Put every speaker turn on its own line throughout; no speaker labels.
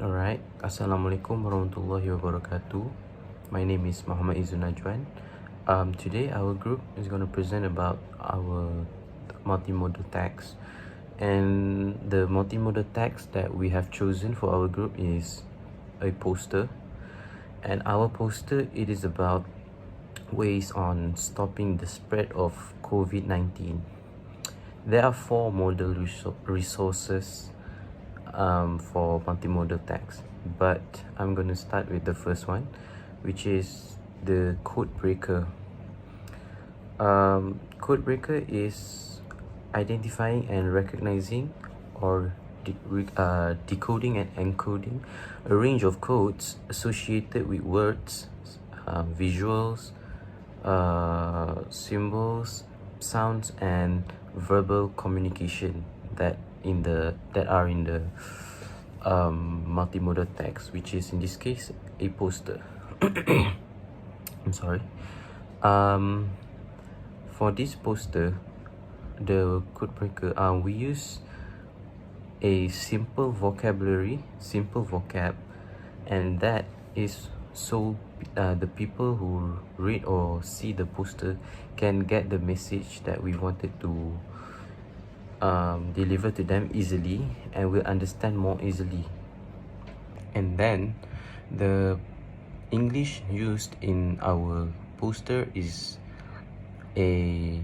Alright, Assalamualaikum warahmatullahi wabarakatuh. My name is Muhammad Izzul Najwan. Today our group is going to present about our multimodal tags. And the multimodal tags that we have chosen for our group is a poster. And our poster, it is about ways on stopping the spread of COVID-19. There are 4 modal resources for multimodal tags, but I'm going to start with the first one, which is the code breaker. Code breaker is identifying and recognizing or decoding and encoding a range of codes associated with words, visuals, symbols, sounds, and verbal communication that are in the multimodal text, which is in this case a poster. I'm sorry. For this poster, the code breaker, we use a simple vocab, and that is so the people who read or see the poster can get the message that we wanted to deliver to them easily and will understand more easily. And then the English used in our poster is a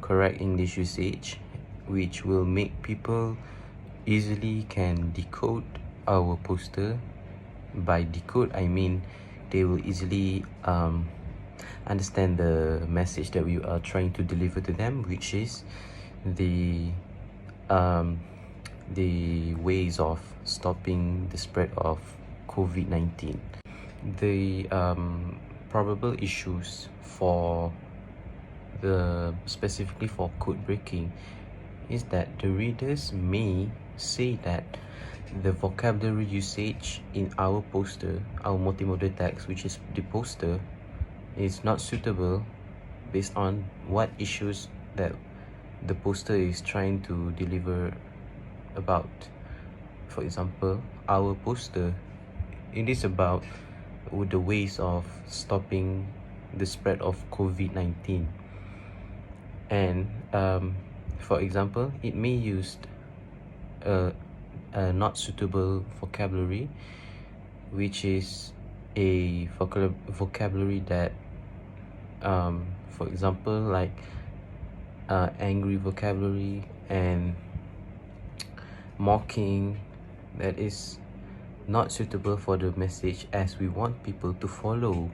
correct English usage, which will make people easily can decode our poster. By decode, I mean they will easily understand the message that we are trying to deliver to them, which is the ways of stopping the spread of COVID-19. The probable issues for specifically for code breaking is that the readers may say that the vocabulary usage in our poster, our multimodal text, which is the poster, is not suitable based on what issues that the poster is trying to deliver about. For example, our poster, it is about the ways of stopping the spread of COVID-19. And for example, it may use a not suitable vocabulary, which is a vocabulary that for example, like angry vocabulary and mocking, that is not suitable for the message, as we want people to follow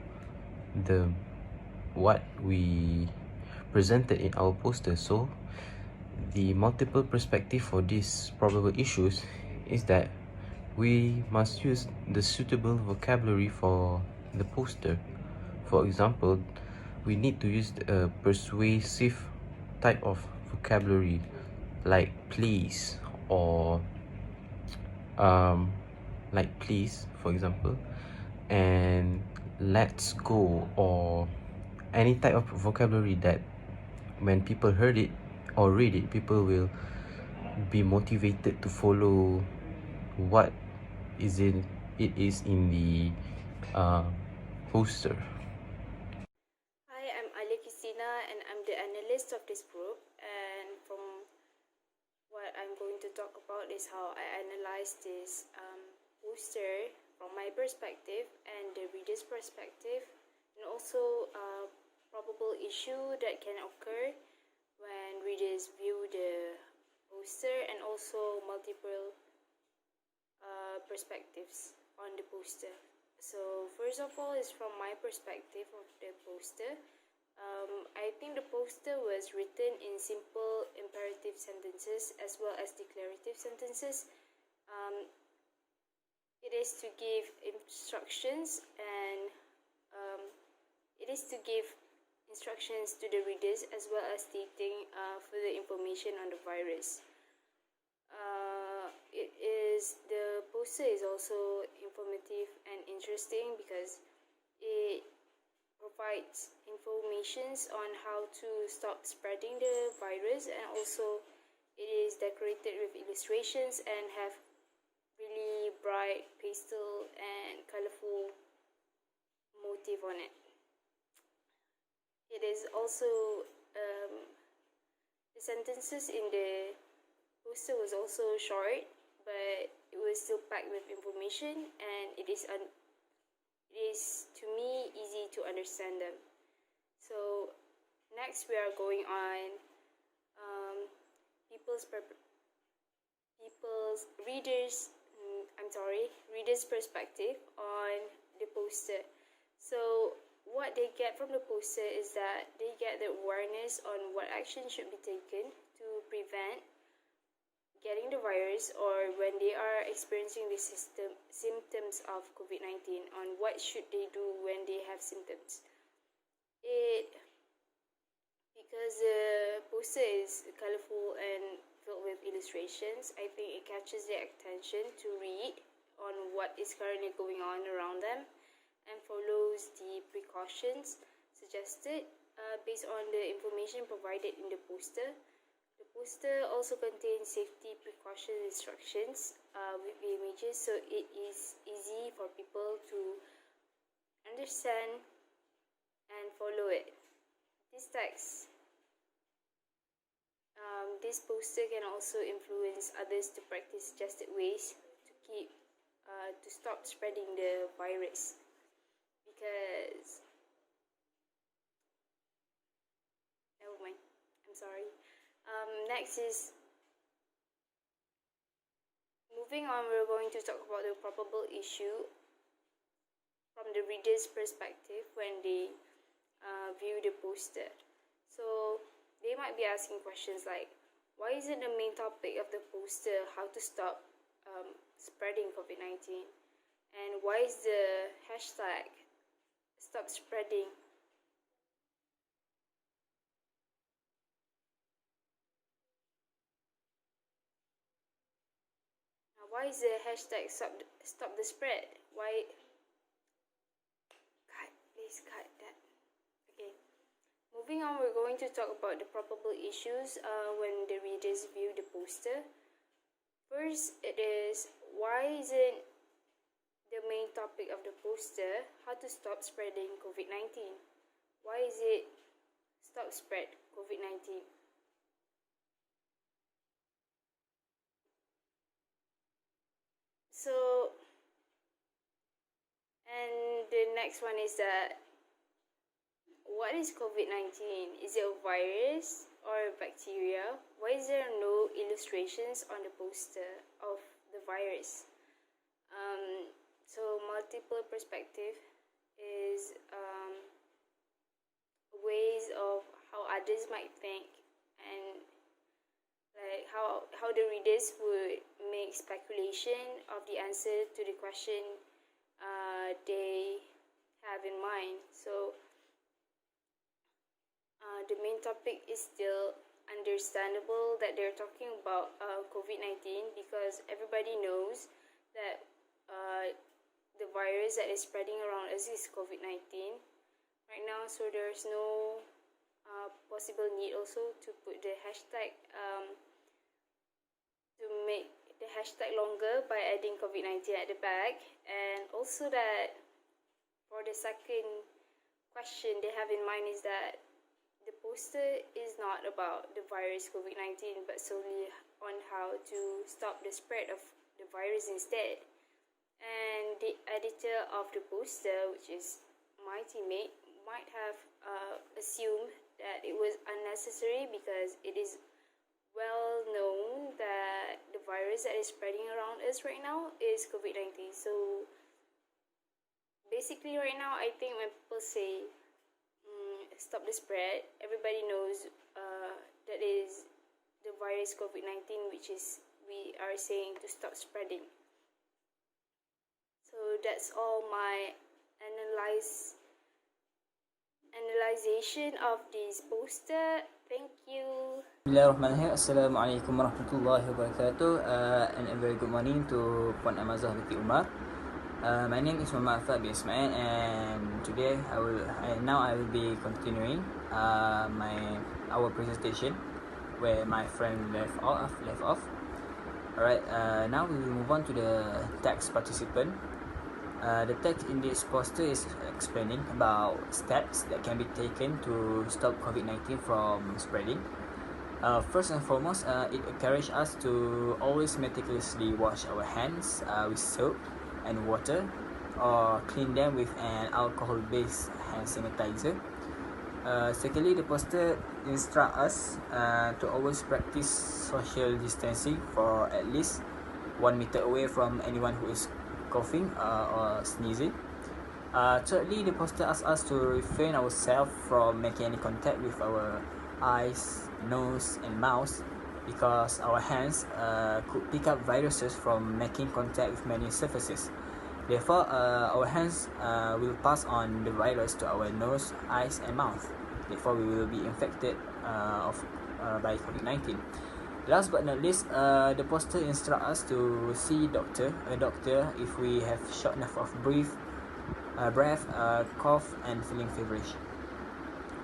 what we presented in our poster. So the multiple perspective for these probable issues is that we must use the suitable vocabulary for the poster. For example, we need to use a persuasive type of vocabulary like please, or like please, for example, and let's go, or any type of vocabulary that when people heard it or read it, people will be motivated to follow what it is in the poster.
Hi, I'm Alya Qistina and I'm the analyst of this group, and from what I'm going to talk about is how I analyze this poster from my perspective and the reader's perspective, and also a probable issue that can occur when readers view the poster, and also multiple perspectives on the poster. So first of all is from my perspective of the poster. I think the poster was written in simple imperative sentences as well as declarative sentences. It is to give instructions, and it is to give instructions to the readers as well as stating further information on the virus. The poster is also informative and interesting because it provides informations on how to stop spreading the virus, and also it is decorated with illustrations and have really bright pastel and colorful motif on it. It is also the sentences in the poster was also short, but it was still packed with information, and it is to me easy to understand them. So next we are going on readers' perspective on the poster. So what they get from the poster is that they get the awareness on what action should be taken to prevent getting the virus, or when they are experiencing the symptoms of COVID-19, on what should they do when they have symptoms. Because the poster is colorful and filled with illustrations, I think it catches their attention to read on what is currently going on around them and follows the precautions suggested based on the information provided in the poster. The poster also contains safety precaution instructions with the images, so it is easy for people to understand and follow it. This poster can also influence others to practice suggested ways to stop spreading the virus. Because never mind, I'm sorry. Next is moving on. We're going to talk about the probable issue from the reader's perspective when they view the poster. So they might be asking questions like, why isn't the main topic of the poster how to stop spreading COVID-19? And why is the hashtag stop spreading? Why is the hashtag stop the spread? Why? Please cut that. Okay. Moving on, we're going to talk about the probable issues when the readers view the poster. First, it is, why isn't the main topic of the poster how to stop spreading COVID-19? Why is it stop spread COVID-19? So, and the next one is that, what is COVID-19? Is it a virus or a bacteria? Why is there no illustrations on the poster of the virus? So multiple perspective is ways of how others might think, and like how the readers would make speculation of the answer to the question they have in mind. So the main topic is still understandable that they're talking about COVID-19, because everybody knows that the virus that is spreading around us is COVID-19 right now. So there's no possible need also to put the hashtag to make the hashtag longer by adding COVID-19 at the back. And also that for the second question they have in mind is that the poster is not about the virus COVID-19, but solely on how to stop the spread of the virus instead. And the editor of the poster, which is my teammate, might have assumed that it was unnecessary, because it is well known that the virus that is spreading around us right now is COVID-19. So basically right now, I think when people say stop the spread, everybody knows that is the virus COVID-19, which is we are saying to stop spreading. So that's all my analyzation of this poster. Thank you.
Bismillahirrahmanirrahim. Assalamualaikum warahmatullahi wabarakatuh. And a very good morning to Puan Amazah binti Umar. My name is Muhammad Fath bin Ismail, and today I will be continuing our presentation where my friend left off. Alright, now we will move on to the text participant. The text in this poster is explaining about steps that can be taken to stop COVID-19 from spreading. First and foremost, it encourages us to always meticulously wash our hands with soap and water, or clean them with an alcohol-based hand sanitizer. Secondly, the poster instructs us to always practice social distancing for at least 1 meter away from anyone who is coughing or sneezing. Thirdly, the poster asks us to refrain ourselves from making any contact with our eyes, nose, and mouth, because our hands could pick up viruses from making contact with many surfaces. Therefore, our hands will pass on the virus to our nose, eyes, and mouth. Therefore, we will be infected by COVID-19. Last but not least, the poster instructs us to see a doctor if we have shortness of breath, cough, and feeling feverish.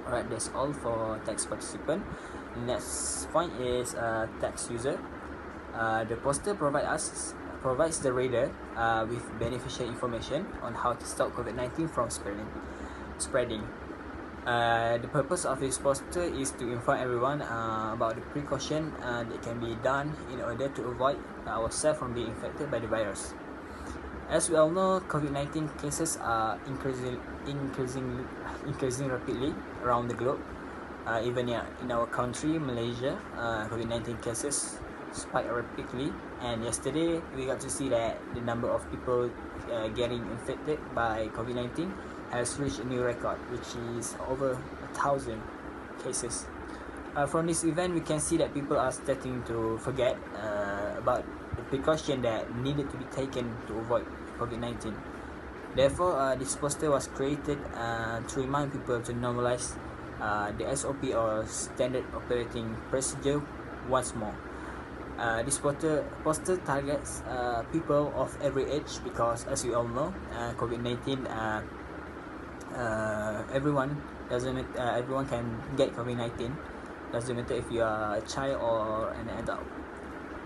Alright, that's all for text participant. Next point is text user. The poster provides the reader with beneficial information on how to stop COVID-19 from spreading. The purpose of this poster is to inform everyone about the precaution that can be done in order to avoid ourselves from being infected by the virus. As we all know, COVID-19 cases are increasing rapidly around the globe. Even in our country, Malaysia, COVID-19 cases spike rapidly, and yesterday we got to see that the number of people getting infected by COVID-19 has reached a new record, which is over 1,000 cases. From this event, we can see that people are starting to forget about the precaution that needed to be taken to avoid COVID-19. Therefore, this poster was created to remind people to normalize the SOP, or standard operating procedure, once more. This poster targets people of every age, because as we all know, COVID-19 everyone can get COVID-19. Doesn't matter if you are a child or an adult.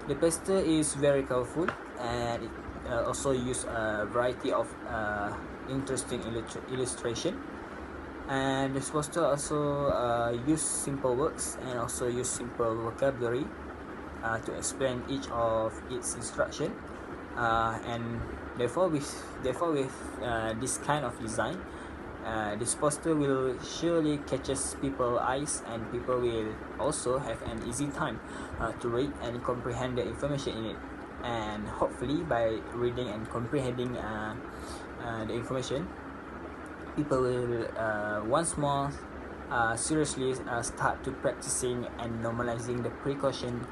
The poster is very colorful, and it also use a variety of interesting illustration. And this poster also use simple words and also use simple vocabulary to explain each of its instruction. And therefore with this kind of design, this poster will surely catches people's eyes, and people will also have an easy time to read and comprehend the information in it. And hopefully, by reading and comprehending the information, people will once more seriously start to practicing and normalizing the precaution,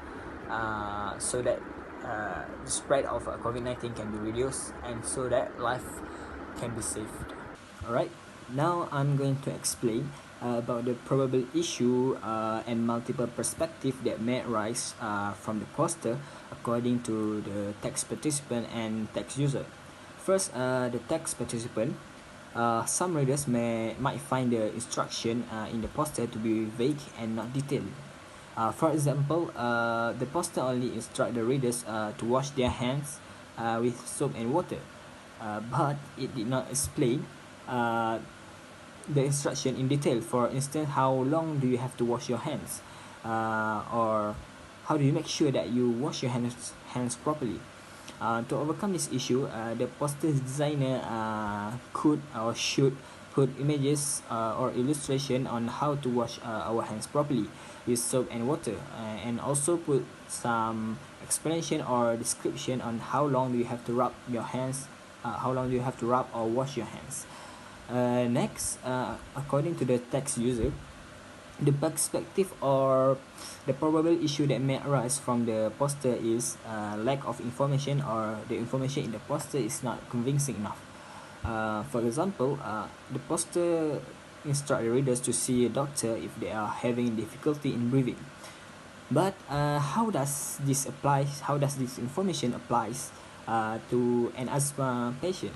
so that the spread of COVID-19 can be reduced, and so that life can be saved. Alright, now I'm going to explain about the probable issue and multiple perspectives that may arise from the poster according to the text participant and text user. First, the text participant. Some readers might find the instruction in the poster to be vague and not detailed. For example, the poster only instructs the readers to wash their hands with soap and water, but it did not explain the instruction in detail. For instance, how long do you have to wash your hands, or how do you make sure that you wash your hands properly? To overcome this issue, the poster's designer could or should put images or illustration on how to wash our hands properly with soap and water, and also put some explanation or description on how long do you have to rub your hands, how long do you have to rub or wash your hands. Next, according to the text user, the perspective or the probable issue that may arise from the poster is lack of information, or the information in the poster is not convincing enough. For example, the poster instructs the readers to see a doctor if they are having difficulty in breathing. But how does this information applies to an asthma patient?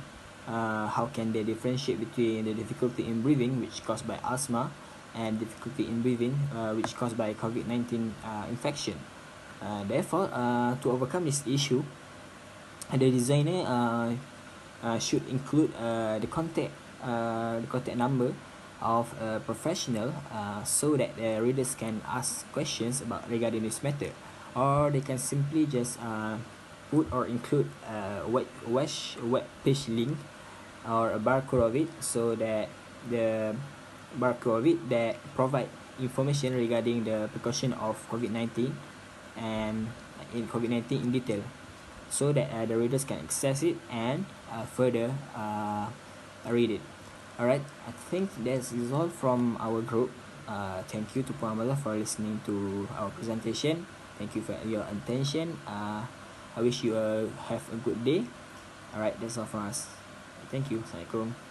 How can they differentiate between the difficulty in breathing, which caused by asthma, and difficulty in breathing, which caused by COVID-19 infection? Therefore, to overcome this issue, the designer should include the contact number of a professional, so that the readers can ask questions about regarding this matter, or they can simply just put or include a web page link or a barcode of it, so that the barcode of it that provide information regarding the precaution of COVID-19 and in COVID-19 in detail, so that the readers can access it and further read it. Alright, I think that's all from our group. Thank you to Puan Amalah for listening to our presentation. Thank you for your attention. I wish you have a good day. Alright, that's all from us. Thank you. Assalamualaikum.